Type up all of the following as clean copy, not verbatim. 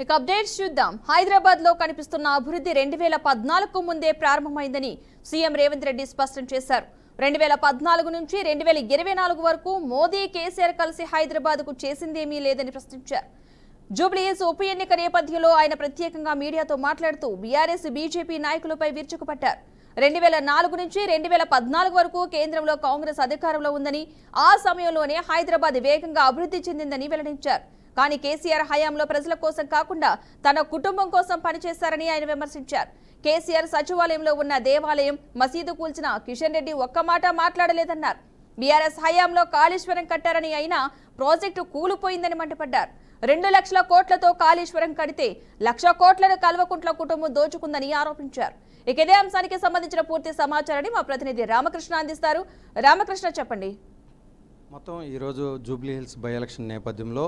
ఇక అప్డేట్స్ చూద్దాం. హైదరాబాద్ లో కనిపిస్తున్న అభివృద్ధి 2014 ముందే ప్రారంభమైందని సీఎం రేవంత్ రెడ్డి స్పష్టం చేశారు. 2014 నుంచి 2024 వరకు మోదీ కేసీఆర్ కలిసి హైదరాబాద్ కు చేసిందేమీ లేదని ప్రశ్నించారు. జూబ్లీహిల్స్ ఉప ఎన్నిక నేపథ్యంలో ఆయన ప్రత్యేకంగా మీడియాతో మాట్లాడుతూ బీఆర్ఎస్ బీజేపీ నాయకులపై విరుచుకుపడ్డారు. 2004 నుంచి 2014 వరకు కేంద్రంలో కాంగ్రెస్ అధికారంలో ఉందని, ఆ సమయంలోనే హైదరాబాద్ వేగంగా అభివృద్ధి చెందిందని వెల్లడించారు. కానీ కేసీఆర్ హయాంలో ప్రజల కోసం కాకుండా తన కుటుంబం కోసం పనిచేశారని ఆయన విమర్శించారు. కేసీఆర్ సచివాలయంలో ఉన్న దేవాలయం, మసీదు కూల్చిన కిషన్ రెడ్డి ఒక్క మాట మాట్లాడలేదన్నారు. బీఆర్ఎస్ హయాంలో కాళేశ్వరం కట్టారని అయినా ప్రాజెక్టు కూలిపోయిందని మండిపడ్డారు. 2 లక్షల కోట్లతో కాళేశ్వరం కడితే 1,00,000 కోట్లను కల్వకుంట్ల కుటుంబం దోచుకుందని ఆరోపించారు. ఇక ఇదే అంశానికి సంబంధించిన పూర్తి సమాచారాన్ని మా ప్రతినిధి రామకృష్ణ అందిస్తారు. రామకృష్ణ, చెప్పండి. మొత్తం ఈరోజు జూబ్లీహిల్స్ బై ఎలక్షన్ నేపథ్యంలో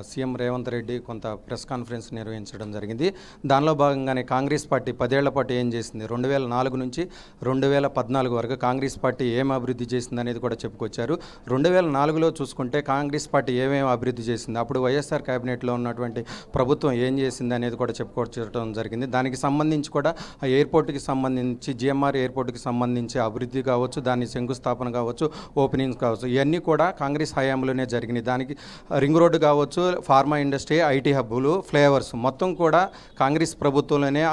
సీఎం రేవంత్ రెడ్డి కొంత ప్రెస్ కాన్ఫరెన్స్ నిర్వహించడం జరిగింది. దానిలో భాగంగానే కాంగ్రెస్ పార్టీ 10 ఏళ్ల పాటు ఏం చేసింది, 2004 నుంచి 2014 వరకు కాంగ్రెస్ పార్టీ ఏం అభివృద్ధి చేసింది అనేది కూడా చెప్పుకొచ్చారు. 2004లో చూసుకుంటే కాంగ్రెస్ పార్టీ ఏమేమి అభివృద్ధి చేసింది, అప్పుడు వైఎస్ఆర్ కేబినెట్లో ఉన్నటువంటి ప్రభుత్వం ఏం చేసింది అనేది కూడా చెప్పుకోవడం జరిగింది. దానికి సంబంధించి కూడా ఎయిర్పోర్ట్కి సంబంధించి, జిఎంఆర్ ఎయిర్పోర్ట్కి సంబంధించి అభివృద్ధి కావచ్చు, దాని శంకుస్థాపన కావచ్చు, ఓపెనింగ్స్ కావచ్చు, ఇవన్నీ కూడా కాంగ్రెస్ హయాంలోనే జరిగినాయి. దానికి రింగ్ రోడ్డు కావచ్చు, ఫార్మా ఇండస్ట్రీ, ఐటీ హబ్బులు, ఫ్లేవర్స్ మొత్తం కూడా కాంగ్రెస్ ప్రభుత్వంలోనే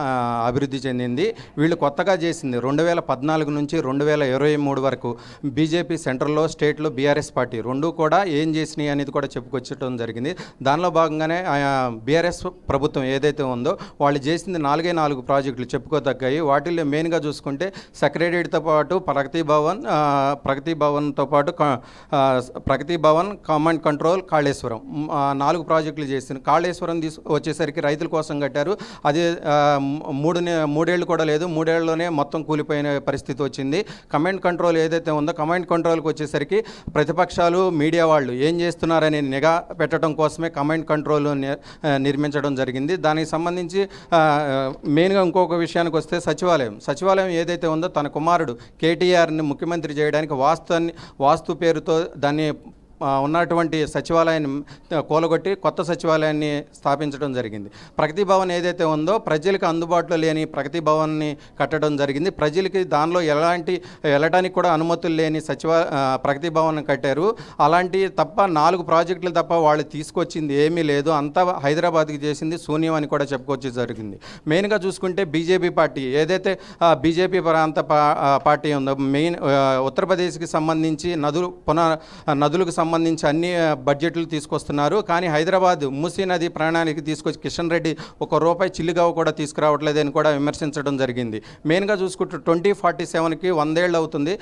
అభివృద్ధి చెందింది. వీళ్ళు కొత్తగా చేసింది 2014 నుంచి 2023 వరకు బీజేపీ సెంట్రల్లో, స్టేట్లో బీఆర్ఎస్ పార్టీ రెండు కూడా ఏం చేసినాయి అనేది కూడా చెప్పుకొచ్చడం జరిగింది. దానిలో భాగంగానే బీఆర్ఎస్ ప్రభుత్వం ఏదైతే ఉందో వాళ్ళు చేసింది 4 ప్రాజెక్టులు చెప్పుకోదగ్గాయి. వాటిల్లో మెయిన్గా చూసుకుంటే సెక్రటరీతో పాటు ప్రగతి భవన్తో పాటు ప్రగతి భవన్, కమాండ్ కంట్రోల్, కాళేశ్వరం 4 ప్రాజెక్టులు చేసింది. కాళేశ్వరం వచ్చేసరికి రైతుల కోసం కట్టారు. అది 3 ఏళ్ళు కూడా లేదు, 3 ఏళ్లలోనే మొత్తం కూలిపోయిన పరిస్థితి వచ్చింది. కమాండ్ కంట్రోల్ ఏదైతే ఉందో, కమాండ్ కంట్రోల్కి వచ్చేసరికి ప్రతిపక్షాలు, మీడియా వాళ్ళు ఏం చేస్తున్నారని నిఘా పెట్టడం కోసమే కమాండ్ కంట్రోల్ నిర్మించడం జరిగింది. దానికి సంబంధించి మెయిన్గా ఇంకొక విషయానికి వస్తే సచివాలయం ఏదైతే ఉందో తన కుమారుడు కేటీఆర్ని ముఖ్యమంత్రి చేయడానికి వాస్తు పేరుతో దాన్ని ఉన్నటువంటి సచివాలయాన్ని కూలగొట్టి కొత్త సచివాలయాన్ని స్థాపించడం జరిగింది. ప్రగతి భవన్ ఏదైతే ఉందో ప్రజలకు అందుబాటులో లేని ప్రగతి భవన్ని కట్టడం జరిగింది. ప్రజలకి దానిలో వెళ్ళడానికి కూడా అనుమతులు లేని ప్రగతి భవన్ కట్టారు. అలాంటి తప్ప 4 ప్రాజెక్టులు తప్ప వాళ్ళు తీసుకొచ్చింది ఏమీ లేదు. అంతా హైదరాబాద్కి చేసింది శూన్యం అని కూడా చెప్పుకొచ్చి జరిగింది. మెయిన్గా చూసుకుంటే బీజేపీ పార్టీ ఏదైతే బీజేపీ ప్రాంత పార్టీ ఉందో, మెయిన్ ఉత్తరప్రదేశ్కి సంబంధించి నదులకు సంబంధించి అన్ని బడ్జెట్లు తీసుకొస్తున్నారు. కానీ హైదరాబాద్ మూసీ నది ప్రణాళిక తీసుకొచ్చి కిషన్ రెడ్డి ₹1 చిల్లిగా కూడా తీసుకురావట్లేదని కూడా విమర్శించడం జరిగింది. మెయిన్గా చూసుకుంటే 2047కి 100 ఏళ్ళు అవుతుంది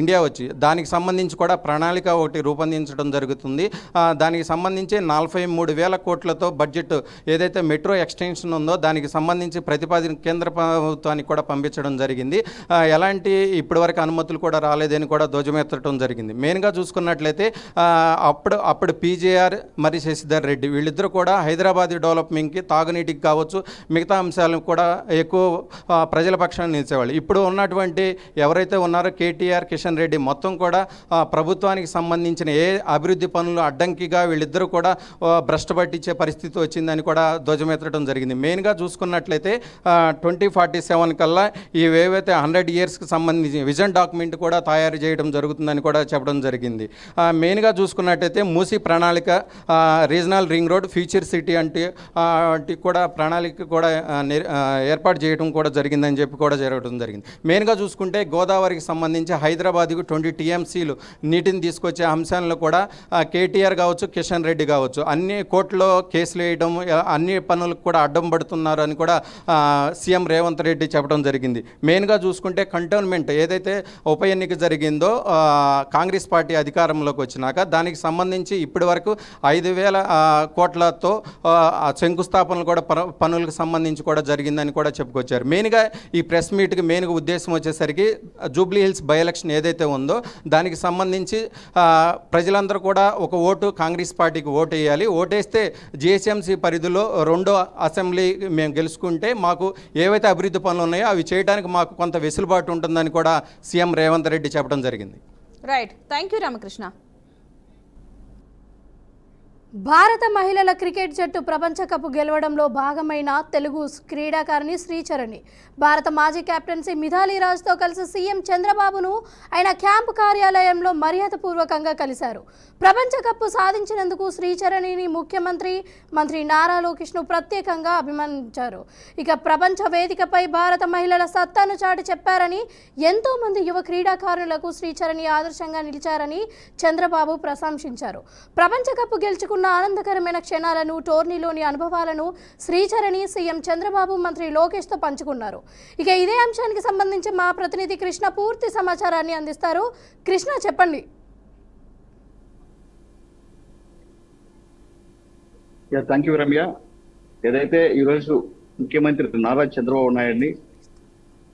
ఇండియా వచ్చి. దానికి సంబంధించి కూడా ప్రణాళిక ఒకటి రూపొందించడం జరుగుతుంది. దానికి సంబంధించి 43,000 కోట్లతో బడ్జెట్ ఏదైతే మెట్రో ఎక్స్టెన్షన్ ఉందో దానికి సంబంధించి ప్రతిపాదన కేంద్ర ప్రభుత్వానికి కూడా పంపించడం జరిగింది. ఎలాంటి ఇప్పటివరకు అనుమతులు కూడా రాలేదని కూడా ధ్వజమెత్తడం జరిగింది. మెయిన్గా చూసుకున్నట్లయితే అప్పుడు పీజేఆర్ మరి శశిధర్ రెడ్డి వీళ్ళిద్దరూ కూడా హైదరాబాద్ డెవలప్మెంట్కి, తాగునీటికి కావచ్చు, మిగతా అంశాలను కూడా ఎక్కువ ప్రజల పక్షాన్ని నిలిచేవాళ్ళు. ఇప్పుడు ఉన్నటువంటి ఎవరైతే ఉన్నారో కేటీఆర్, కిషన్ రెడ్డి మొత్తం కూడా ప్రభుత్వానికి సంబంధించిన ఏ అభివృద్ధి పనులు అడ్డంకిగా వీళ్ళిద్దరూ కూడా భ్రష్టు పట్టించే పరిస్థితి వచ్చిందని కూడా ధ్వజమెత్తడం జరిగింది. మెయిన్గా చూసుకున్నట్లయితే 2047 కల్లా ఇవేవైతే 100 ఇయర్స్కి సంబంధించి విజన్ డాక్యుమెంట్ కూడా తయారు చేయడం జరుగుతుందని కూడా చెప్పడం జరిగింది. మెయిన్గా చూసుకున్నట్టయితే మూసీ ప్రణాళిక, regional ring road, future city అంటే కూడా ప్రణాళిక కూడా ఏర్పాటు చేయడం కూడా జరిగిందని చెప్పి కూడా జరగడం జరిగింది. మెయిన్గా చూసుకుంటే గోదావరికి సంబంధించి హైదరాబాద్కు 20 టీఎంసీలు నీటిని తీసుకొచ్చే అంశాలను కూడా కేటీఆర్ కావచ్చు, కిషన్ రెడ్డి కావచ్చు అన్ని కోర్టులో కేసులు వేయడం, అన్ని పనులకు కూడా అడ్డం పడుతున్నారు అని కూడా సీఎం రేవంత్ రెడ్డి చెప్పడం జరిగింది. మెయిన్గా చూసుకుంటే కంటోన్మెంట్ ఏదైతే ఉప ఎన్నిక జరిగిందో కాంగ్రెస్ పార్టీ అధికారంలోకి వచ్చినాక దానికి సంబంధించి ఇప్పటి వరకు 5,000 కోట్లతో శంకుస్థాపనలు కూడా పనులకు సంబంధించి కూడా జరిగిందని కూడా చెప్పుకొచ్చారు. మెయిన్గా ఈ ప్రెస్ మీట్కి మెయిన్గా ఉద్దేశం వచ్చేసరికి జూబ్లీహిల్స్ బై ఎలక్షన్ ఏదైతే ఉందో దానికి సంబంధించి ప్రజలందరూ కూడా ఒక ఓటు కాంగ్రెస్ పార్టీకి ఓటు వేయాలి. ఓటేస్తే జిహెచ్ఎంసీ పరిధిలో 2వ అసెంబ్లీ మేము గెలుచుకుంటే మాకు ఏవైతే అభివృద్ధి పనులు ఉన్నాయో అవి చేయడానికి మాకు కొంత వెసులుబాటు ఉంటుందని కూడా సీఎం రేవంత్ రెడ్డి చెప్పడం జరిగింది. Right, thank you Ramakrishna. భారత మహిళల క్రికెట్ జట్టు ప్రపంచ కప్ గెలవడంలో భాగమైన తెలుగు క్రీడాకారిణి శ్రీచరణి భారత మాజీ కెప్టెన్సీ మిథాలీ రాజ్తో కలిసి సీఎం చంద్రబాబును ఆయన క్యాంపు కార్యాలయంలో మర్యాదపూర్వకంగా కలిశారు. ప్రపంచ కప్ సాధించినందుకు శ్రీచరణిని మంత్రి నారా లోకేష్ను ప్రత్యేకంగా అభినందించారు. ఇక ప్రపంచ వేదికపై భారత మహిళల సత్తాను చాటి చెప్పారని, ఎంతో మంది యువ క్రీడాకారులకు శ్రీచరణి ఆదర్శంగా నిలిచారని చంద్రబాబు ప్రశంసించారు. ప్రపంచ కప్ గెలుచుకున్న ఆనందకరమైన క్షణాలను, టోర్నీలోని అనుభవాలను శ్రీచరణి సీఎం చంద్రబాబు, మంత్రి లోకేష్తో పంచుకున్నారు. ఇక ఇదే అంశానికి సంబంధించి మా ప్రతినిధి కృష్ణ పూర్తి సమాచారాన్ని అందిస్తారు. కృష్ణ, చెప్పండి. Thank you Ramya. ఏదైతే ఈరోజు ముఖ్యమంత్రి నారా చంద్రబాబు నాయుడిని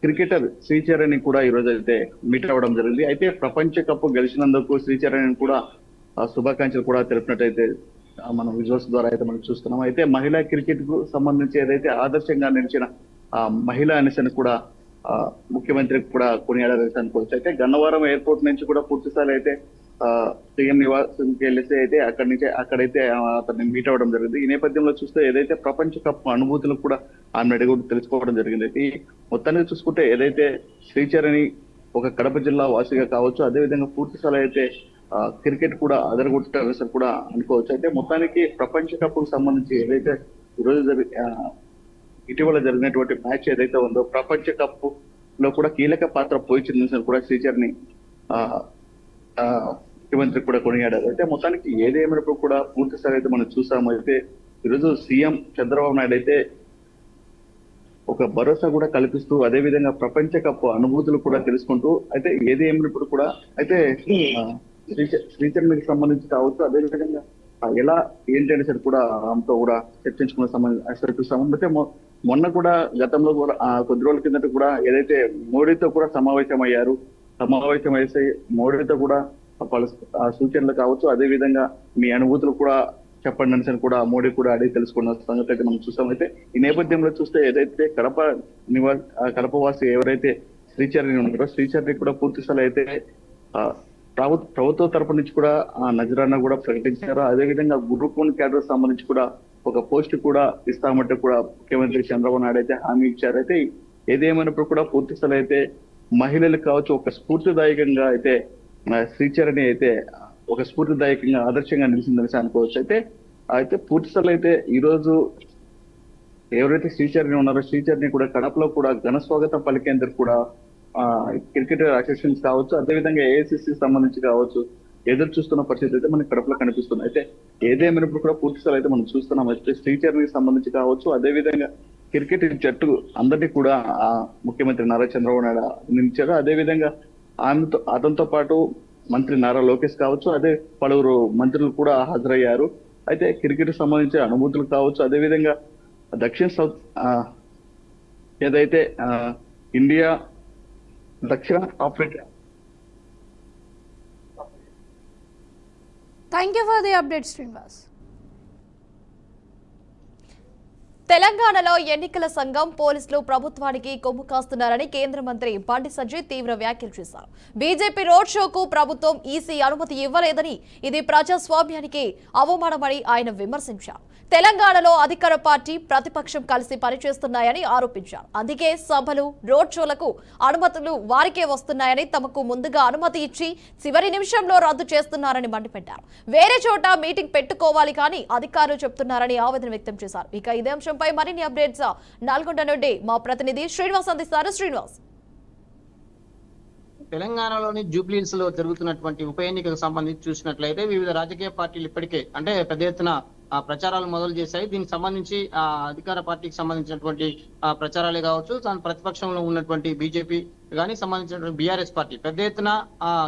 క్రికెటర్ శ్రీచరణి కూడా ఈరోజు అయితే మీట్ అవ్వడం జరిగింది. అయితే ప్రపంచ కప్ గెలిచినందుకు శ్రీచరణి కూడా శుభాకాంక్షలు కూడా తెలిపినట్టయితే మనం విజువల్స్ ద్వారా అయితే మనం చూస్తున్నాం. అయితే మహిళా క్రికెట్ కు సంబంధించి ఏదైతే ఆదర్శంగా నిలిచిన మహిళా అనేసని కూడా ముఖ్యమంత్రికి కూడా కొనియాడాలని అనుకోవచ్చు. అయితే గన్నవరం ఎయిర్పోర్ట్ నుంచి కూడా పూర్తిస్థాయి అయితే సీఎం నివాసంకి వెళ్ళేసి అయితే అక్కడైతే అతన్ని మీట్ అవ్వడం జరిగింది. ఈ నేపథ్యంలో చూస్తే ఏదైతే ప్రపంచ కప్ అనుభూతులు కూడా ఆమె అడిగి తెలుసుకోవడం జరిగింది. అయితే ఈ మొత్తాన్ని చూసుకుంటే ఏదైతే శ్రీచరణి ఒక కడప జిల్లా వాసిగా కావచ్చు, అదేవిధంగా పూర్తిస్థాయి అయితే క్రికెట్ కూడా అదరగొట్టారు కూడా అనుకోవచ్చు. అయితే మొత్తానికి ప్రపంచ కప్ కు సంబంధించి ఏదైతే ఈరోజు ఇటీవల జరిగినటువంటి మ్యాచ్ ఏదైతే ఉందో ప్రపంచ కప్ లో కూడా కీలక పాత్ర పోయించిందని కూడా శ్రీచరణి ముఖ్యమంత్రి కూడా కొనియాడారు. అయితే మొత్తానికి ఏదేమైనప్పుడు కూడా పూర్తిస్థాయి అయితే మనం చూసాము. అయితే ఈరోజు సీఎం చంద్రబాబు నాయుడు అయితే ఒక భరోసా కూడా కల్పిస్తూ, అదే విధంగా ప్రపంచ కప్ అనుభూతులు కూడా తెలుసుకుంటూ, అయితే ఏది ఏమైనప్పుడు కూడా అయితే శ్రీచరణికి సంబంధించి కావచ్చు, అదే విధంగా ఎలా ఏంటంటే సరే కూడా ఆమెతో కూడా చర్చించుకున్న సంబంధించి అయితే మొన్న కూడా గతంలో కూడా కొద్ది రోజుల కిందట కూడా ఏదైతే మోడీతో కూడా సమావేశమయ్యారు. సమావేశమయ్యే మోడీతో కూడా వాళ్ళ సూచనలు కావచ్చు, అదే విధంగా మీ అనుభూతులు కూడా చెప్పండి అని కూడా మోడీ కూడా అడిగి తెలుసుకున్న సంగతి అయితే మనం చూస్తాం. అయితే ఈ నేపథ్యంలో చూస్తే ఏదైతే కడప వాసి ఎవరైతే శ్రీచరణి ఉన్నారో శ్రీచరణి కూడా పూర్తిస్థాయి అయితే ప్రభుత్వ తరపు నుంచి కూడా నజరానా కూడా ప్రకటించారు. అదేవిధంగా గురుకోన్ క్యాడర్ సంబంధించి కూడా ఒక పోస్ట్ కూడా ఇస్తామంటే కూడా ముఖ్యమంత్రి చంద్రబాబు నాయుడు అయితే హామీ ఇచ్చారు. అయితే ఏదేమైనప్పుడు కూడా పూర్తిస్థాయి అయితే మహిళలకు కావచ్చు ఒక స్ఫూర్తిదాయకంగా అయితే శ్రీచరణి అయితే ఒక స్ఫూర్తిదాయకంగా ఆదర్శంగా నిలిచిందని అనుకోవచ్చు. అయితే పూర్తిస్థాయి అయితే ఈ రోజు ఎవరైతే శ్రీచరణి ఉన్నారో శ్రీచరణి కూడా కడపలో కూడా ఘన స్వాగతం పలికేందుకు కూడా క్రికెట్ అసోసియేషన్స్ కావచ్చు, అదేవిధంగా ఏఐసిసి సంబంధించి కావచ్చు ఎదురు చూస్తున్న పరిస్థితి అయితే మనకి కడపలో కనిపిస్తుంది. అయితే ఏదేమైనప్పుడు కూడా పూర్తిస్థాయి అయితే మనం చూస్తున్నాం. అయితే శ్రీచరణికి సంబంధించి కావచ్చు, అదేవిధంగా క్రికెట్ జట్టు అందరినీ కూడా ముఖ్యమంత్రి నారా చంద్రబాబు నాయుడు నిలిచారు. అదేవిధంగా అతనితో పాటు మంత్రి నారా లోకేష్ కావచ్చు, అదే పలువురు మంత్రులు కూడా హాజరయ్యారు. అయితే క్రికెట్ సంబంధించి అనుభూతులు కావచ్చు, అదేవిధంగా దక్షిణ సౌత్ ఏదైతే ఇండియా దక్షిణ Africa. Thank you for the update Srinivas. తెలంగాణలో ఎన్నికల సంఘం పోలీసులు ప్రభుత్వానికి కొమ్ము కాస్తున్నారని కేంద్ర మంత్రి బండి సంజయ్ తీవ్ర వ్యాఖ్యలు చేశారు. బీజేపీ రోడ్ షోకు ప్రభుత్వం ఈసీ అనుమతి ఇవ్వలేదని, ఇది ప్రజాస్వామ్యానికి అవమానమని ఆయన విమర్శించారు. తెలంగాణలో అధికార పార్టీ ప్రతిపక్షం కలిసి పనిచేస్తున్నాయని ఆరోపించారు. అందుకే సభలు, రోడ్ షోలకు అనుమతులు వారికే వస్తున్నాయని, తమకు ముందుగా అనుమతి ఇచ్చి చివరి నిమిషంలో రద్దు చేస్తున్నారని మండిపడ్డారు. వేరే చోట మీటింగ్ పెట్టుకోవాలి కానీ అధికారులు చెప్తున్నారని ఆవేదన వ్యక్తం చేశారు. ఇక ఇదే అంశంపై మరిన్ని అప్డేట్స్ నల్గొండ నుండి మా ప్రతినిధి శ్రీనివాస్ అందిస్తారు. శ్రీనివాస్, తెలంగాణలోని జూబ్లీహిల్స్ లో జరుగుతున్నటువంటి ఉప ఎన్నికకు సంబంధించి చూసినట్లయితే వివిధ రాజకీయ పార్టీలు ఇప్పటికే అంటే పెద్ద ఎత్తున ప్రచారాలు మొదలు చేశాయి. దీనికి సంబంధించి అధికార పార్టీకి సంబంధించినటువంటి ప్రచారాలే కావచ్చు, తన ప్రతిపక్షంలో ఉన్నటువంటి బీజేపీ కానీ సంబంధించినటువంటి బీఆర్ఎస్ పార్టీ పెద్ద ఎత్తున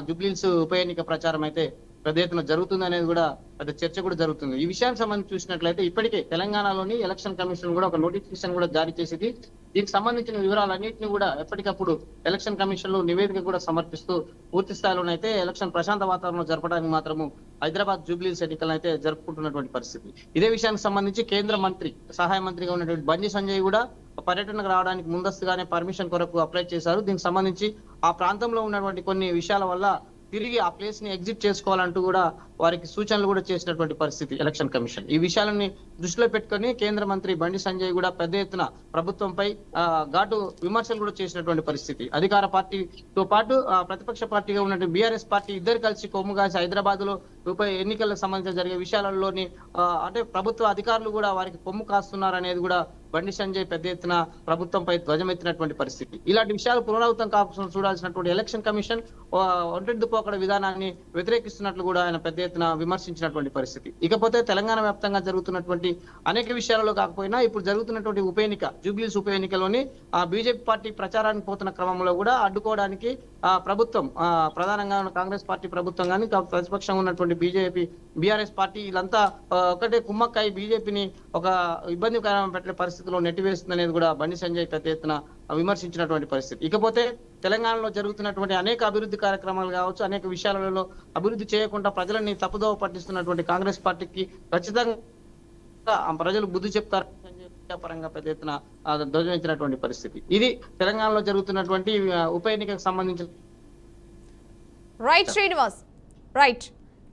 జూబ్లీహిల్స్ ఉప ఎన్నిక ప్రచారం అయితే పెద్ద ఎత్తున జరుగుతుంది అనేది కూడా పెద్ద చర్చ కూడా జరుగుతుంది. ఈ విషయానికి సంబంధించి చూసినట్లయితే ఇప్పటికే తెలంగాణలోని ఎలక్షన్ కమిషన్ కూడా ఒక నోటిఫికేషన్ కూడా జారీ చేసింది. దీనికి సంబంధించిన వివరాలన్నింటినీ కూడా ఎప్పటికప్పుడు ఎలక్షన్ కమిషన్ లో నివేదిక కూడా సమర్పిస్తూ పూర్తి స్థాయిలోనైతే ఎలక్షన్ ప్రశాంత వాతావరణంలో జరపడానికి మాత్రము హైదరాబాద్ జూబ్లీహిల్స్ ఎన్నికలను అయితే జరుపుకుంటున్నటువంటి పరిస్థితి. ఇదే విషయానికి సంబంధించి కేంద్ర మంత్రి సహాయ మంత్రిగా ఉన్నటువంటి బండి సంజయ్ కూడా పర్యటనకు రావడానికి ముందస్తుగానే పర్మిషన్ కొరకు అప్లై చేశారు. దీనికి సంబంధించి ఆ ప్రాంతంలో ఉన్నటువంటి కొన్ని విషయాల వల్ల తిరిగి ఆ ప్లేస్ ని ఎగ్జిట్ చేసుకోవాలంటూ కూడా వారికి సూచనలు కూడా చేసినటువంటి పరిస్థితి ఎలక్షన్ కమిషన్. ఈ విషయాలని దృష్టిలో పెట్టుకొని కేంద్ర మంత్రి బండి సంజయ్ కూడా పెద్ద ఎత్తున ప్రభుత్వంపై ఘాటు విమర్శలు కూడా చేసినటువంటి పరిస్థితి. అధికార పార్టీతో పాటు ప్రతిపక్ష పార్టీగా ఉన్నటువంటి బీఆర్ఎస్ పార్టీ ఇద్దరు కలిసి కొమ్ముగాసి హైదరాబాద్ లో ఉప ఎన్నికలకు సంబంధించిన జరిగే విషయాలలోని అంటే ప్రభుత్వ అధికారులు కూడా వారికి కొమ్ము కాస్తున్నారు అనేది కూడా బండి సంజయ్ పెద్ద ఎత్తున ప్రభుత్వంపై ధ్వజమెత్తినటువంటి పరిస్థితి. ఇలాంటి విషయాలు పునరావృతం కాకుండా చూడాల్సినటువంటి ఎలక్షన్ కమిషన్ ఒంటెద్దు పోకడ విధానాన్ని వ్యతిరేకిస్తున్నట్లు కూడా ఆయన పెద్ద ఎత్తున విమర్శించినటువంటి పరిస్థితి. ఇకపోతే తెలంగాణ వ్యాప్తంగా జరుగుతున్నటువంటి అనేక విషయాలలో కాకపోయినా ఇప్పుడు జరుగుతున్నటువంటి ఉప ఎన్నిక జూబ్లీస్ ఉప ఎన్నికలోని బీజేపీ పార్టీ ప్రచారానికి పోతున్న క్రమంలో కూడా అడ్డుకోవడానికి ప్రభుత్వం ప్రధానంగా కాంగ్రెస్ పార్టీ ప్రభుత్వం కానీ ప్రతిపక్షంగా ఉన్నటువంటి బీజేపీ బీఆర్ఎస్ పార్టీ వీళ్ళంతా ఒకటే కుమ్మక్కై బీజేపీని ఒక ఇబ్బందికరమైన పెట్టే పరిస్థితిలో నెట్టివేస్తుంది అనేది కూడా బండి సంజయ్ పెద్ద ఎత్తున విమర్శించినటువంటి పరిస్థితి. ఇకపోతే తెలంగాణలో జరుగుతున్నటువంటి అనేక అభివృద్ధి కార్యక్రమాలు కావచ్చు, అనేక విషయాలలో అభివృద్ధి చేయకుండా ప్రజలని తప్పుదోవ పట్టిస్తున్నటువంటి కాంగ్రెస్ పార్టీకి ఖచ్చితంగా ప్రజలు బుద్ధి చెప్తారు పరంగా పెద్ద ఎత్తున ధ్వజమెత్తినటువంటి పరిస్థితి. ఇది తెలంగాణలో జరుగుతున్నటువంటి ఉప ఎన్నికకు సంబంధించిన right Srinivas. Right,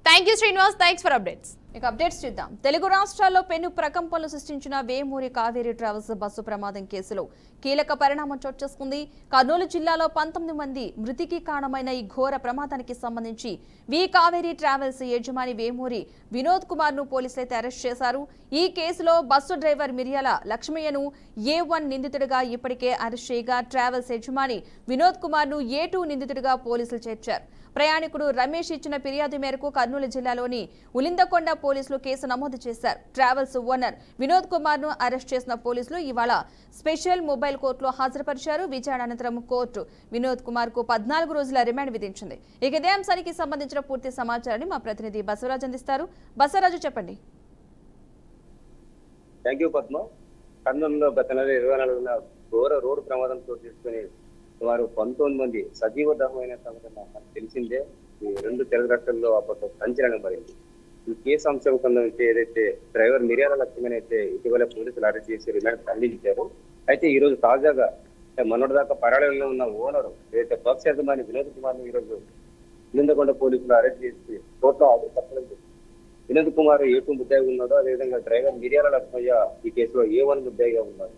thank you Srinivas, thanks for updates. ఇక అప్డేట్స్ చూద్దాం. తెలుగు రాష్ట్రాల్లో పెను ప్రకంపనలు సృష్టించిన వేమూరి కావేరీ ట్రావెల్స్ బస్సు ప్రమాదం కేసులో కీలక పరిణామం చోటు చేసుకుంది. కర్నూలు జిల్లాలో 19 మంది మృతికి కారణమైన ఈ ఘోర ప్రమాదానికి సంబంధించి కావేరీ ట్రావెల్స్ యజమాని వేమూరి వినోద్ కుమార్ ను పోలీసులైతే అరెస్ట్ చేశారు. ఈ కేసులో బస్సు డ్రైవర్ మిర్యాల లక్ష్మయ్యను A1 నిందితుడిగా ఇప్పటికే అరెస్ట్ చేయగా ట్రావెల్స్ యజమాని వినోద్ కుమార్ ను A2 నిందితుడిగా పోలీసులు చేర్చారు. ప్రయాణికుడు రమేష్ ఇచ్చిన ఫిర్యాదు మేరకు కర్నూలు జిల్లాలోని ఉలిందకొండ పోలీసులు కేసు నమోదు చేశారు. ట్రావెల్స్ ఓనర్ వినోద్ కుమార్ ను అరెస్ట్ చేసిన పోలీసులు ఇవాళ స్పెషల్ మొబైల్ కోర్టులో హాజరుపరిచారు. విచారణ అనంతరం కోర్టు వినోద్ కుమార్ కు 14 రోజుల రిమాండ్ విధించింది. ఇక ఇదే అంశానికి సంబంధించిన పూర్తి సమాచారాన్ని మా ప్రతినిధి బసవరాజు అందిస్తారు. బసవరాజు, చెప్పండి. Thank you Padma. కర్నూలులో గత నెల 24న ఘోర రోడ్డు ప్రమాదం చోటు చేసుకుని సుమారు 19 మంది సజీవ దహమైన సంఘటన మనకు తెలిసిందే. ఈ 2 తెలుగు రాష్ట్రాల్లో అప్పట్లో సంచలనం పడింది. ఈ కేసు అంశం సంబంధించి ఏదైతే డ్రైవర్ మిర్యాల లక్ష్మణ్ అయితే ఇటీవల పోలీసులు అరెస్ట్ చేసి రిమాండ్ తరలించారు. అయితే ఈ రోజు తాజాగా మొన్నటిదాకా పరాళంలో ఉన్న ఓనరు ఏదైతే బస్ యజమాని వినోద్ కుమార్ ను ఈ రోజు నిందకొండ పోలీసులు అరెస్ట్ చేసి కోర్టులో హాజరుపరచలేదు. వినోద్ కుమార్ A2 ముద్దాయిగా ఉన్నాడు. అదేవిధంగా డ్రైవర్ మిర్యాల లక్ష్మయ్య ఈ కేసులో A1 ముద్దాయిగా ఉన్నాడు.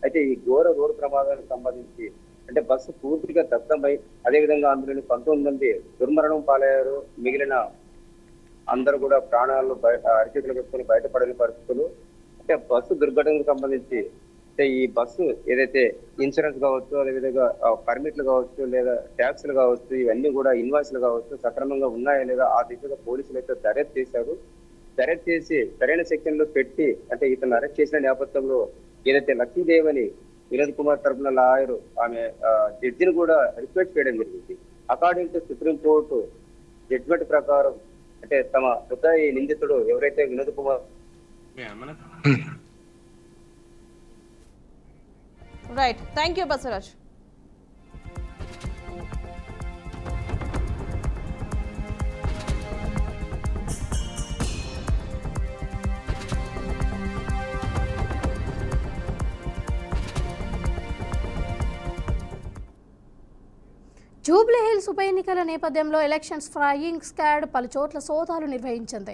అయితే ఈ ఘోర రోడ్డు ప్రమాదానికి సంబంధించి అంటే బస్సు పూర్తిగా దగ్ధమై అదేవిధంగా అందులోని 19 మంది దుర్మరణం పాలయ్యారు. మిగిలిన అందరూ కూడా ప్రాణాలు అరిచేతులు పెట్టుకుని బయటపడని పరిస్థితులు. అంటే బస్సు దుర్ఘటనకు సంబంధించి అంటే ఈ బస్సు ఏదైతే ఇన్సూరెన్స్ కావచ్చు, అదేవిధంగా పర్మిట్లు కావచ్చు, లేదా ట్యాక్స్లు కావచ్చు, ఇవన్నీ కూడా ఇన్వాయిస్లు కావచ్చు సక్రమంగా ఉన్నాయా లేదా ఆ దిశగా పోలీసులు అయితే దర్యాప్తు చేశారు. దర్యాప్తు చేసి సరైన సెక్షన్ లో పెట్టి అంటే ఇతను అరెస్ట్ చేసిన నేపథ్యంలో ఏదైతే లక్ష్మీదేవి అని వినోద్ కుమార్ తరఫున లాయరు ఆమె జడ్జిని కూడా రిక్వెస్ట్ చేయడం జరిగింది. అకార్డింగ్ టు సుప్రీంకోర్టు జడ్జిమెంట్ ప్రకారం అంటే తమ ముద్దాయి నిందితుడు ఎవరైతే Vinod Kumar right, thank you Basavaraj. Jubilee hills ఉప ఎన్నికల నేపథ్యంలో ఎలక్షన్స్ ఫ్లయింగ్ స్క్వాడ్ పలు చోట్ల సోదాలు నిర్వహించింది.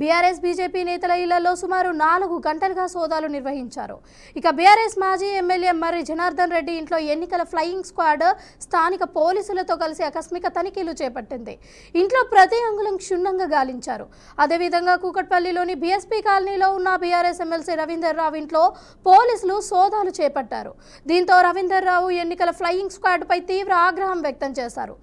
బీఆర్ఎస్ బీజేపీ నేతల ఇళ్లలో సుమారు 4 గంటలుగా సోదాలు నిర్వహించారు. ఇక బీఆర్ఎస్ మాజీ ఎమ్మెల్యే మర్రి జనార్దన్ రెడ్డి ఇంట్లో ఎన్నికల ఫ్లయింగ్ స్క్వాడ్ స్థానిక పోలీసులతో కలిసి ఆకస్మిక తనిఖీలు చేపట్టింది. ఇంట్లో ప్రతి అంగుళం క్షుణ్ణంగా గాలించారు. అదేవిధంగా కూకట్పల్లిలోని బీఎస్పీ కాలనీలో ఉన్న బీఆర్ఎస్ ఎమ్మెల్సీ రవీందర్ రావు ఇంట్లో పోలీసులు సోదాలు చేపట్టారు. దీంతో రవీందర్ రావు ఎన్నికల ఫ్లయింగ్ స్క్వాడ్ పై తీవ్ర ఆగ్రహం వ్యక్తం చేశారు.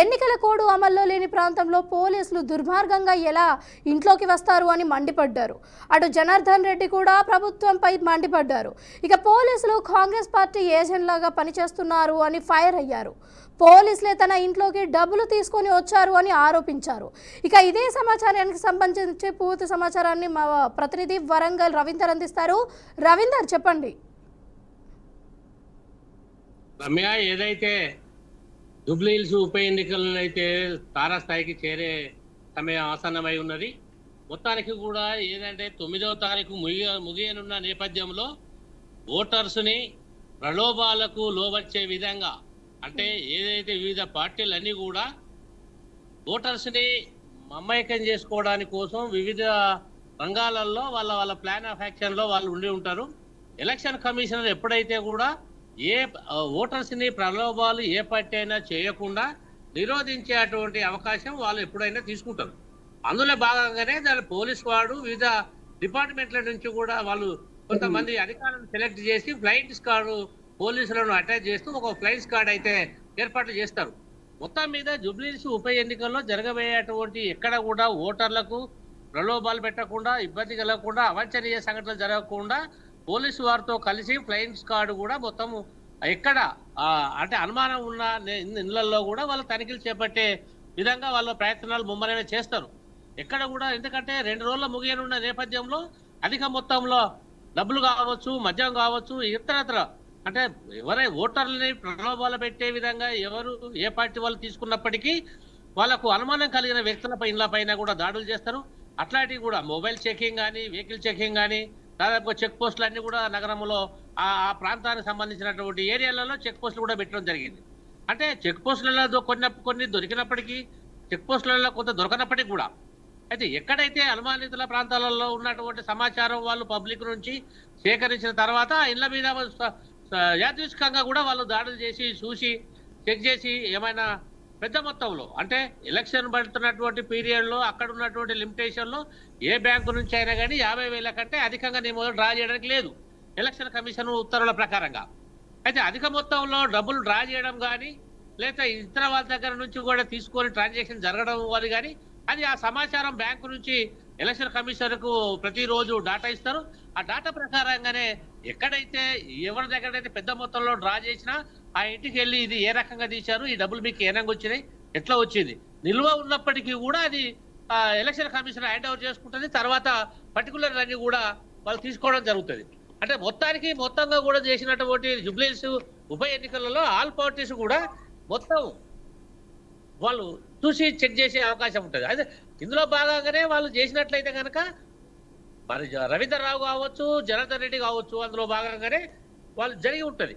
ఎన్నికల కోడ్ అమల్లో లేని ప్రాంతంలో పోలీసులు దుర్మార్గంగా ఎలా ఇంట్లోకి వస్తారు అని మండిపడ్డారు. అటు జనార్దన్ రెడ్డి కూడా ప్రభుత్వంపై మండిపడ్డారు. ఇక పోలీసులు కాంగ్రెస్ పార్టీ ఏజెంట్ లాగా పనిచేస్తున్నారు అని ఫైర్ అయ్యారు. పోలీసులే తన ఇంట్లోకి డబ్బులు తీసుకొని వచ్చారు అని ఆరోపించారు. ఇక ఇదే సమాచారానికి సంబంధించి పూర్తి సమాచారాన్ని మా ప్రతినిధి వరంగల్ రవీందర్ అందిస్తారు. రవీందర్, చెప్పండి. రమ్య, ఏదైతే జూబ్లీ హిల్స్ ఉప ఎన్నికలను అయితే తారాస్థాయికి చేరే సమయం ఆసన్నమై ఉన్నది. మొత్తానికి కూడా ఏదంటే 9వ తారీఖు ముగియనున్న నేపథ్యంలో ఓటర్స్ని ప్రలోభాలకు లోబర్చే విధంగా అంటే ఏదైతే వివిధ పార్టీలన్నీ కూడా ఓటర్స్ని మమైకం చేసుకోవడానికి కోసం వివిధ రంగాలలో వాళ్ళ ప్లాన్ ఆఫ్ యాక్షన్ లో వాళ్ళు ఉండి ఉంటారు. ఎలక్షన్ కమిషనర్ ఎప్పుడైతే కూడా ఏ ఓటర్స్ ని ప్రలోభాలు ఏ పార్టీ అయినా చేయకుండా నిరోధించేటువంటి అవకాశం వాళ్ళు ఎప్పుడైనా తీసుకుంటారు. అందులో భాగంగానే దాని పోలీస్ వాడు వివిధ డిపార్ట్మెంట్ల నుంచి కూడా వాళ్ళు కొంతమంది అధికారులను సెలెక్ట్ చేసి ఫ్లైయింగ్ స్క్వాడ్ పోలీసులను అటాచ్ చేస్తూ ఒక ఫ్లైయింగ్ స్క్వాడ్ అయితే ఏర్పాట్లు చేస్తారు. మొత్తం మీద జూబ్లీహిల్స్ ఉప ఎన్నికల్లో జరగబోయేటువంటి ఎక్కడ కూడా ఓటర్లకు ప్రలోభాలు పెట్టకుండా, ఇబ్బంది కలగకుండా, అవాంఛనీయ సంఘటనలు జరగకుండా పోలీసు వారితో కలిసి ఫ్లైయింగ్ స్క్వాడ్ కూడా మొత్తం ఎక్కడ అంటే అనుమానం ఉన్న ఇళ్లలో కూడా వాళ్ళు తనిఖీలు చేపట్టే విధంగా వాళ్ళ ప్రయత్నాలు ముమ్మరమే చేస్తారు. ఎక్కడ కూడా, ఎందుకంటే 2 రోజుల ముగియనున్న నేపథ్యంలో అధిక మొత్తంలో డబ్బులు కావచ్చు, మద్యం కావచ్చు, ఇతరత్ర అంటే ఓటర్లని ప్రలోభాలు పెట్టే విధంగా ఎవరు ఏ పార్టీ వాళ్ళు తీసుకున్నప్పటికీ వాళ్ళకు అనుమానం కలిగిన వ్యక్తులపై ఇళ్లపైన కూడా దాడులు చేస్తారు. అట్లాంటివి కూడా మొబైల్ చెకింగ్ కానీ, వెహికల్ చెకింగ్ కానీ, దాదాపు చెక్ పోస్టులు అన్ని కూడా నగరంలో ఆ ప్రాంతానికి సంబంధించినటువంటి ఏరియాలలో చెక్ పోస్టులు కూడా పెట్టడం జరిగింది. అంటే చెక్ పోస్టులలో కొన్ని దొరికినప్పటికీ, చెక్ పోస్టులలో కొంత దొరకనప్పటికీ కూడా అయితే ఎక్కడైతే అనుమానితుల ప్రాంతాలలో ఉన్నటువంటి సమాచారం వాళ్ళు పబ్లిక్ నుంచి సేకరించిన తర్వాత ఇళ్ల మీద యాదృచ్ఛికంగా కూడా వాళ్ళు దాడులు చేసి చూసి చెక్ చేసి ఏమైనా పెద్ద మొత్తంలో అంటే ఎలక్షన్ పడుతున్నటువంటి పీరియడ్లో అక్కడ ఉన్నటువంటి లిమిటేషన్లో ఏ బ్యాంకు నుంచి అయినా కానీ 50,000 కంటే అధికంగా నీ మొదలు డ్రా చేయడానికి లేదు ఎలక్షన్ కమిషన్ ఉత్తర్వుల ప్రకారంగా. అయితే అధిక మొత్తంలో డబ్బులు డ్రా చేయడం కానీ లేదా ఇతర వాళ్ళ దగ్గర నుంచి కూడా తీసుకొని ట్రాన్సాక్షన్ జరగడం అది కానీ అది ఆ సమాచారం బ్యాంకు నుంచి ఎలక్షన్ కమిషనర్కు ప్రతిరోజు డాటా ఇస్తారు. ఆ డాటా ప్రకారంగానే ఎక్కడైతే ఎవరి దగ్గరైతే పెద్ద మొత్తంలో డ్రా చేసినా ఆ ఇంటికి వెళ్ళి ఇది ఏ రకంగా తీశారు, ఈ డబ్బులు మీకు ఏ రకంగా వచ్చినాయి, ఎట్లా వచ్చింది, నిల్వ ఉన్నప్పటికీ కూడా అది ఎలక్షన్ కమిషన్ హ్యాండ్ ఓవర్ చేసుకుంటుంది. తర్వాత పర్టికులర్ అన్ని కూడా వాళ్ళు తీసుకోవడం జరుగుతుంది. అంటే మొత్తంగా కూడా చేసినటువంటి జూబ్లీహిల్స్ ఉప ఎన్నికలలో ఆల్ పార్టీస్ కూడా మొత్తం వాళ్ళు చూసి చెక్ చేసే అవకాశం ఉంటుంది. అయితే ఇందులో భాగంగానే వాళ్ళు చేసినట్లయితే కనుక మరి రవీందర్ రావు కావచ్చు, జనార్దన్ రెడ్డి కావచ్చు, అందులో భాగంగానే వాళ్ళు జరిగి ఉంటుంది.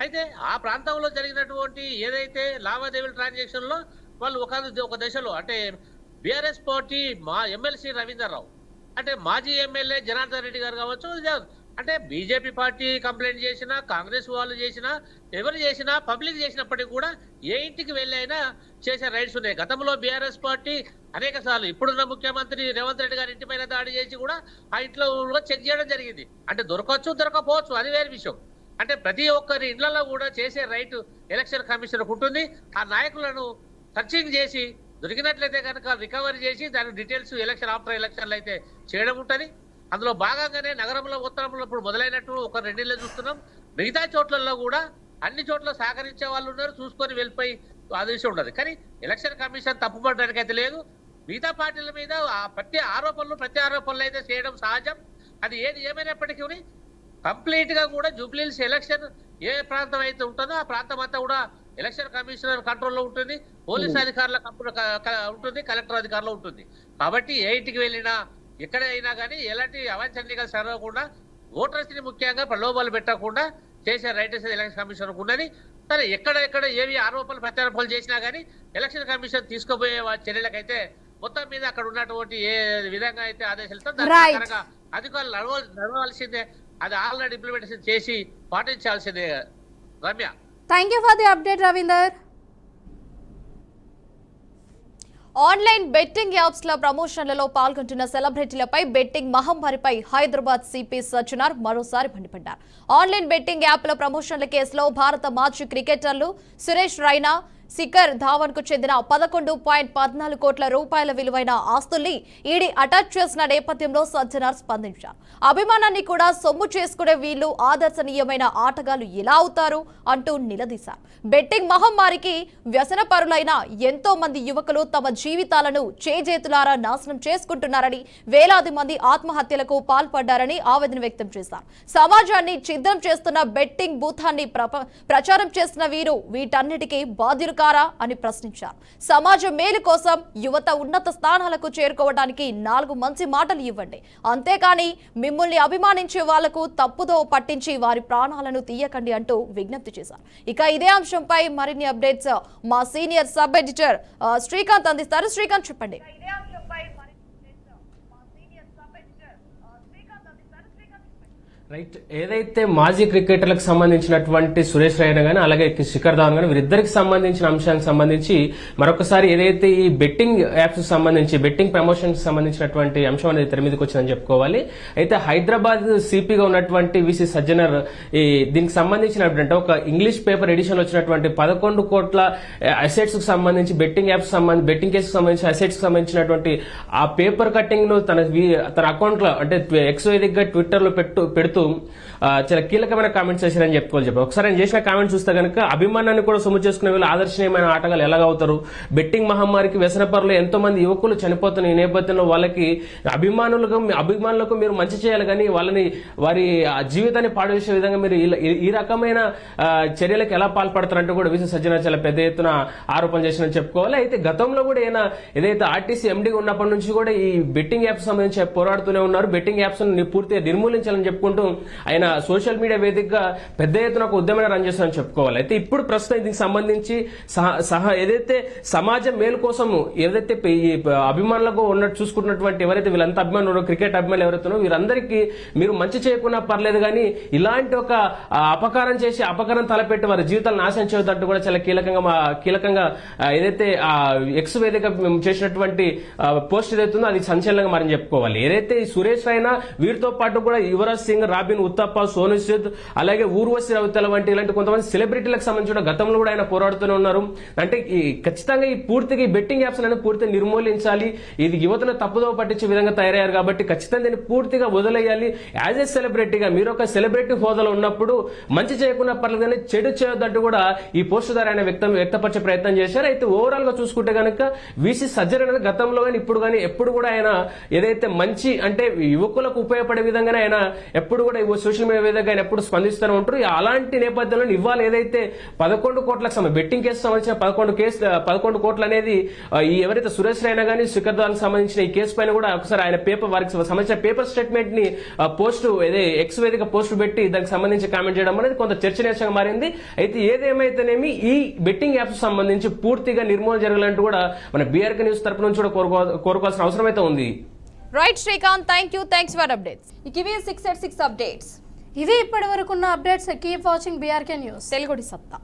అయితే ఆ ప్రాంతంలో జరిగినటువంటి ఏదైతే లావాదేవీల ట్రాన్సాక్షన్ లో వాళ్ళు ఒక దశలో అంటే బీఆర్ఎస్ పార్టీ మా ఎమ్మెల్సీ రవీందర్ రావు అంటే మాజీ ఎమ్మెల్యే జనార్దన్ రెడ్డి గారు కావచ్చు, అంటే బీజేపీ పార్టీ కంప్లైంట్ చేసినా, కాంగ్రెస్ వాళ్ళు చేసినా, ఎవరు చేసినా, పబ్లిక్ చేసినప్పటికీ కూడా ఏ ఇంటికి వెళ్ళైనా చేసే రైట్స్ ఉన్నాయి. గతంలో బీఆర్ఎస్ పార్టీ అనేక సార్లు ఇప్పుడున్న ముఖ్యమంత్రి రేవంత్ రెడ్డి గారి ఇంటి పైన దాడి చేసి కూడా ఆ ఇంట్లో చెక్ చేయడం జరిగింది. అంటే దొరకవచ్చు, దొరకపోవచ్చు, అది వేరే విషయం. అంటే ప్రతి ఒక్కరి ఇళ్లలో కూడా చేసే రైట్ ఎలక్షన్ కమిషనర్కి ఉంటుంది. ఆ నాయకులను సర్చింగ్ చేసి దొరికినట్లయితే కనుక రికవరీ చేసి దాని డీటెయిల్స్ ఆఫ్టర్ ఎలక్షన్లు అయితే చేయడం ఉంటుంది. అందులో భాగంగానే నగరంలో ఉత్తరంలో ఇప్పుడు మొదలైనట్టు ఒక 2 నెలలు చూస్తున్నాం. మిగతా చోట్లలో కూడా అన్ని చోట్ల సహకరించే వాళ్ళు ఉన్నారు, చూసుకొని వెళ్ళిపోయి ఆదేశం ఉండదు. కానీ ఎలక్షన్ కమిషన్ తప్పుపడడానికి అయితే లేదు. మిగతా పార్టీల మీద ప్రతి ఆరోపణలు అయితే చేయడం సహజం. అది ఏది ఏమైనప్పటికీ కంప్లీట్ గా కూడా జూబ్లీహిల్స్ ఎలక్షన్ ఏ ప్రాంతం అయితే ఉంటుందో ఆ ప్రాంతం అంతా కూడా ఎలక్షన్ కమిషనర్ కంట్రోల్లో ఉంటుంది, పోలీస్ అధికారుల ఉంటుంది, కలెక్టర్ అధికారులు ఉంటుంది. కాబట్టి ఏ ఇంటికి వెళ్ళినా ఎక్కడైనా కానీ ఎలాంటి అవాంఛనీయంగా జరగకుండా ఓటర్స్ ని ముఖ్యంగా ప్రలోభాలు పెట్టకుండా చేసే రైట్ ఎలక్షన్ కమిషన్ ఉన్నది. సరే ఎక్కడ ఏవి ఆరోపణలు ప్రత్యారోపణలు చేసినా కానీ ఎలక్షన్ కమిషన్ తీసుకోబోయే చర్యలకైతే మొత్తం మీద అక్కడ ఉన్నటువంటి ఏ విధంగా అయితే ఆదేశాలతో దాని అధికారులు నడవలసిందే. అది ఆల్రెడీ ఇంప్లిమెంటేషన్ చేసి పాటించాల్సిందే. Ramya, thank you for the update Ravinder. Online betting apps ల ప్రమోషన్లలో పాల్గొంటున్న సెలబ్రిటీలపై బెట్టింగ్ మహమ్మారిపై హైదరాబాద్ సిపి సజ్జనార్ మరోసారి మండిపడ్డారు. ఆన్లైన్ బెట్టింగ్ యాప్ల ప్రమోషన్ల కేసులో భారత మాజీ క్రికెటర్లు సురేష్ రైనా, శిఖర్ ధావన్ కు చెందిన 11.14 కోట్ల రూపాయల విలువైన ఆస్తుల్ని ఈడీ అటాచ్ చేసిన నేపథ్యంలో సజ్జనార్ స్పందించారు. అభిమానాన్ని కూడా సొమ్ము చేసుకునే వీళ్లు ఆదర్శనీయమైన ఆటగాళ్లు ఎలా అవుతారు అంటూ నిలదీశారు. బెట్టింగ్ మహమ్మారికి వ్యసనపరులైన ఎంతో మంది యువకులు తమ జీవితాలను చేజేతులారా నాశనం చేసుకుంటున్నారని, వేలాది మంది ఆత్మహత్యలకు పాల్పడ్డారని ఆవేదన వ్యక్తం చేశారు. సమాజాన్ని ఛిద్రం చేస్తున్న బెట్టింగ్ భూతాన్ని ప్రచారం చేస్తున్న వీరు వీటన్నిటికీ బాధ్యులు కారా అని ప్రశ్నించారు. సమాజ మేలు కోసం యువత ఉన్నత స్థానాలకు చేరుకోవడానికి 4 మంచి మాటలు ఇవ్వండి, అంతేకాని మిమ్మల్ని అభిమానించే వాళ్లకు తప్పుదో పట్టించి వారి ప్రాణాలను తీయకండి అంటూ విజ్ఞప్తి చేశారు. ఇక ఇదే అంశంపై మరిన్ని అప్డేట్స్ మా సీనియర్ సబ్ ఎడిటర్ శ్రీకాంత్ అందిస్తారు. శ్రీకాంత్, చెప్పండి. రైట్, ఏదైతే మాజీ క్రికెటర్లకు సంబంధించినటువంటి సురేష్ రైనా గానీ అలాగే శిఖర్ ధావన్ గానీ వీరిద్దరికి సంబంధించిన అంశానికి సంబంధించి మరొకసారి ఏదైతే ఈ బెట్టింగ్ యాప్స్ సంబంధించి బెట్టింగ్ ప్రమోషన్ సంబంధించినటువంటి అంశం అనేది తెర మీదకి వచ్చిందని చెప్పుకోవాలి. అయితే హైదరాబాద్ సిపిగా ఉన్నటువంటి విసి సజ్జనర్ ఈ దీనికి సంబంధించినటువంటి ఒక ఇంగ్లీష్ పేపర్ ఎడిషన్ వచ్చినటువంటి 11 కోట్ల అసెట్స్ కు సంబంధించి బెట్టింగ్ యాప్స్ బెట్టింగ్ కేసుకు సంబంధించి అసెట్స్ కు సంబంధించినటువంటి ఆ పేపర్ కట్టింగ్ ను తన అకౌంట్ లో అంటే ఎక్స్ వేదికగా ట్విట్టర్ లో పెడుతూ చాలా కీలకమైన కామెంట్స్ చేశారని చెప్పుకోవాలి. ఒకసారి ఆయన చేసిన కామెంట్ చూస్తే కనుక అభిమానాన్ని కూడా సొమ్ము చేసుకునే వీళ్ళు ఆదర్శనీయమైన ఆటగాళ్ళు ఎలాగవుతారు, బెట్టింగ్ మహమ్మారికి వ్యసనపరులు ఎంతో మంది యువకులు చనిపోతున్న ఈ నేపథ్యంలో వాళ్ళకి అభిమానులకు మీరు మంచి చేయాలి కానీ వాళ్ళని వారి జీవితాన్ని పాడు చేసే విధంగా మీరు ఈ రకమైన చర్యలకు ఎలా పాల్పడతారంటూ కూడా విసి సజ్జన చాలా పెద్ద ఎత్తున ఆరోపణ చేసినని చెప్పుకోవాలి. అయితే గతంలో కూడా ఏదైతే ఆర్టీసీ ఎండీగా ఉన్నప్పటి నుంచి కూడా ఈ బెట్టింగ్ యాప్స్ సంబంధించి పోరాడుతూనే ఉన్నారు. బెట్టింగ్ యాప్స్ పూర్తిగా నిర్మూలించాలని చెప్పుకుంటూ ఆయన సోషల్ మీడియా వేదికగా పెద్ద ఎత్తున ఒక ఉద్యమాన్ని రన్ చేస్తారని చెప్పుకోవాలి. అయితే ఇప్పుడు ప్రస్తుతం దీనికి సంబంధించి ఏదైతే సమాజం మేలు కోసం ఏదైతే ఈ అభిమానులకు ఉన్నట్టు చూసుకుంటున్నటువంటి ఎవరైతే వీళ్ళంతా అభిమానులు క్రికెట్ అభిమానులు ఎవరైతే వీరందరికీ మీరు మంచి చేయకున్నా పర్లేదు కానీ ఇలాంటి ఒక అపకారం చేసి అపకారం తలపెట్టి వారి జీవితాలు నాశనం చేయొద్దంటూ కూడా చాలా కీలకంగా ఏదైతే ఎక్స్ వేదిక చేసినటువంటి పోస్ట్ ఏదైతుందో అది సంచలనంగా మనం చెప్పుకోవాలి. ఏదైతే ఈ సురేష్ రైనా వీరితో పాటు కూడా యువరాజ్ సింగ్, రాబిన్ ఉత్తప్ప, సోను సూద్ అలాగే ఊర్వశి రవితల వంటి ఇలాంటి కొంతమంది సెలబ్రిటీలకు సంబంధించిన గతంలో కూడా ఆయన పోరాడుతూనే ఉన్నారు. అంటే ఖచ్చితంగా ఈ పూర్తిగా ఈ బెట్టింగ్ యాప్స్ అనేది పూర్తిగా నిర్మూలించాలి. ఇది యువతను తప్పుదోవ పట్టించే విధంగా తయారయ్యారు కాబట్టి ఖచ్చితంగా దీన్ని పూర్తిగా వదిలేయాలి. యాజ్ ఏ సెలబ్రిటీగా మీరు ఒక సెలబ్రిటీ హోదాలో ఉన్నప్పుడు మంచి చేయకుండా పర్లేదు కానీ చెడు చేయొద్దంటూ కూడా ఈ పోస్ట్ ద్వారా ఆయన వ్యక్తపరిచే ప్రయత్నం చేశారు. అయితే ఓవరాల్ గా చూసుకుంటే కనుక విసి సజ్జన అనేది గతంలో కానీ ఇప్పుడు కానీ ఎప్పుడు కూడా ఆయన ఏదైతే మంచి అంటే యువకులకు ఉపయోగపడే విధంగానే ఆయన ఎప్పుడు కూడా సోషల్ మీడియా వేదికగా ఆయన ఎప్పుడు స్పందిస్తూనే ఉంటారు. అలాంటి నేపథ్యంలో ఇవాళ ఏదైతే 11 కోట్లకు బెట్టింగ్ కేసు సంబంధించిన 11 కోట్లు అనేది ఈ ఎవరైతే సురేష్ రైనా గానీ శిఖర్ ధావన్ సంబంధించిన ఈ కేసు పైన కూడా ఒకసారి ఆయన వారికి సంబంధించిన పేపర్ స్టేట్మెంట్ ని పోస్ట్ ఎక్స్ వేదిక పోస్ట్ పెట్టి దానికి సంబంధించి కామెంట్ చేయడం అనేది కొంత చర్చనీయాంశంగా మారింది. అయితే ఏదేమైతేనేమి ఈ బెట్టింగ్ యాప్స్ సంబంధించి పూర్తిగా నిర్మూలన జరగాలంటూ కూడా మన బీఆర్కే న్యూస్ తరపు నుంచి కూడా కోరుకోవాల్సిన అవసరం అయితే ఉంది. Right Srikanth, thanks for updates. ఇవి 6 at 6 అప్డేట్స్. ఇవి ఇప్పటి వరకున్న updates. Keep watching BRK news, తెలుగుడి సత్తా.